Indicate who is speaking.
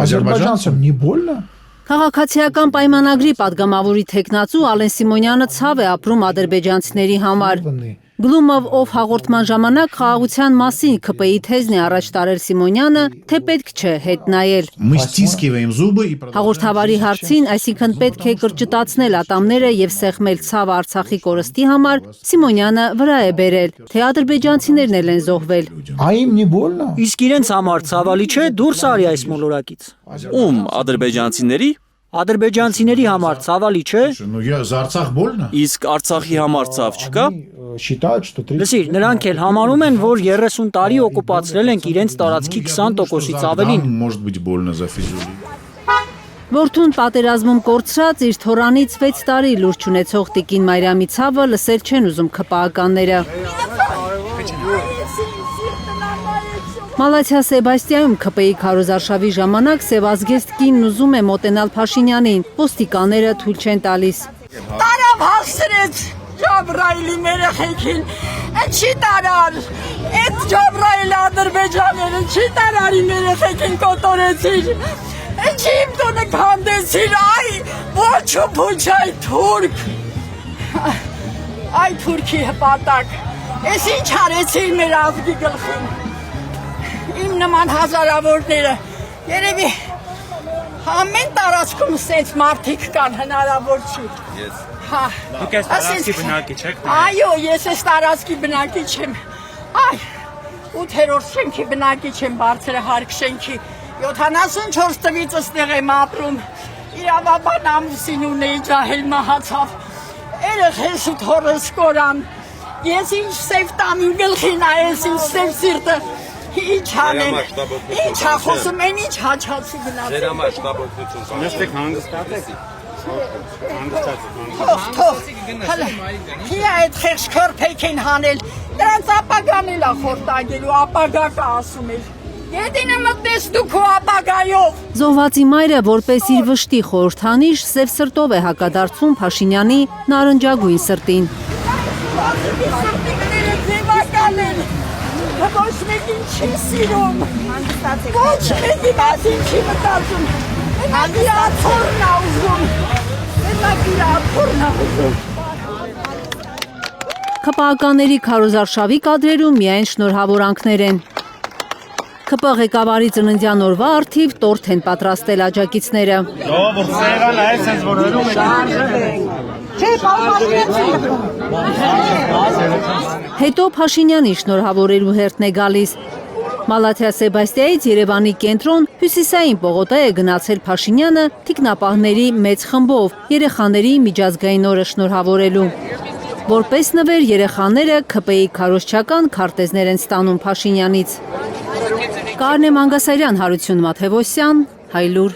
Speaker 1: Ադրբեջանցам не больно։
Speaker 2: Քաղաքացիական պայմանագրի падգամավորի թեկնածու Ալեն Սիմոնյանը ցավ է ապրում ադրբեջանցիների համար։ Գլումով ով հաղորդման ժամանակ խաղաղության մասին ՔՊ-ի թեզն է առաջ տարել Սիմոնյանը, թե պետք չէ հետ նայել։ Հաղորդավարի հարցին, այսինքն պետք է կրճտացնել ատամները եւ սեղմել ցավը Արցախի կորստի համար, Սիմոնյանը վրա է բերել, թե ադրբեջանցիներն էլ են զոհվել։
Speaker 1: Այն не больно։
Speaker 3: Իսկ իրենց համար ցավալի չէ դուրս արի այս մոլորակից։
Speaker 4: Ում ադրբեջանցիների։
Speaker 3: Ադրբեջանցիների համար ցավալի չէ։
Speaker 4: Իսկ Արցախի համար ցավ չկա։
Speaker 3: Լսիր, նրանք էլ համարում են, որ 30 տարի օկուպացրել ենք իրենց տարածքի 20%-ից ավելին։
Speaker 2: Որդուն պատերազմում կորցրած իր թորանից 6 տարի լուրջ ունեցող տիկին Մարիամի ցավը լսել չեն ուզում ՔՊԱ-ականները։ Մալաթիա Սեբաստիայում ՔՊ-ի քարոզարշավի ժամանակ Սևազգեստ կինն ուզում է մոտենալ Փաշինյանին, ոստիկանները թույլ չեն տալիս։
Speaker 5: Տարավ հասրեց Ջաբրայելի երեխեքին, չի տարար, այդ Ջաբրայել ադրբեջաները չի տարարի երեխեքին կոտորեցիր, չի իմ տոնը կանդեցիր, այ ոչ ու փուչ այ թուրք, այ թուրքի հպատակ, ես ինչ հարեցիր մեր ազգի գլխին, իմ նման հազարավորները, երևի ամեն տարածքում սենց մարդիկ կան հնարավոր չի։
Speaker 6: Դուք այս տարածքի բնակիչ եք։
Speaker 5: Այո, ես այս տարածքի բնակիչ եմ։ Այ 8-րդ շենքի բնակիչ եմ, բարձրահարկ շենքի 74 տվից այստեղ եմ ապրում։ Իրավաբան ամուսին ունեի, ջահել մահացավ։ Երեխես ու թորս կորան։ Ես ինչ սև տանիմ գլխին այս ինչ սև սիրտը։ Ինչ անեմ։ Ինչ խոսում են, ինչ հաչացի գնացել։
Speaker 6: Ձեր համար շտաբօգնություն։ Նստեք հանգստացեք։
Speaker 5: Թող, հիա այդ խեղճ քրփեք են հանել, դրանց ապագան էլ է խորտագելու, ապագա կա ասում էլ, ետինը մտնես դու քո ապագայով։
Speaker 2: Զոհվածի մայրը որպես իր վշտի խորհրդանիշ սև սրտով է հակադարձում Փաշինյանի նարնջագույն սրտին։
Speaker 5: Ոչ մեկին չի սիրում, ոչ մեկի մասին չի մտածում, հանգստացորն է ուզում,
Speaker 2: ՔՊԱ-ականների քարոզարշավի կադրերում միայն շնորհավորանքներ են։ ՔՊ ղեկավարի ծննդյան օրվա առթիվ տորթ են պատրաստել աջակիցները։ Հետո Փաշինյանի շնորհավորելու հերթն է գալիս։ Մալաթիա Սեբաստիայից Երևանի կենտրոն Հյուսիսային պողոտա է գնացել Փաշինյանը թիկնապահների մեծ խմբով երեխաների միջազգային օրը շնորհավորելու։ Որպես նվեր երեխաները ՔՊ-ի քարոզչական քարտեզներ են ստանում Փաշինյանից։ Կարնե Մանգասարյան, Հարություն Մաթևոսյան, Հայլուր։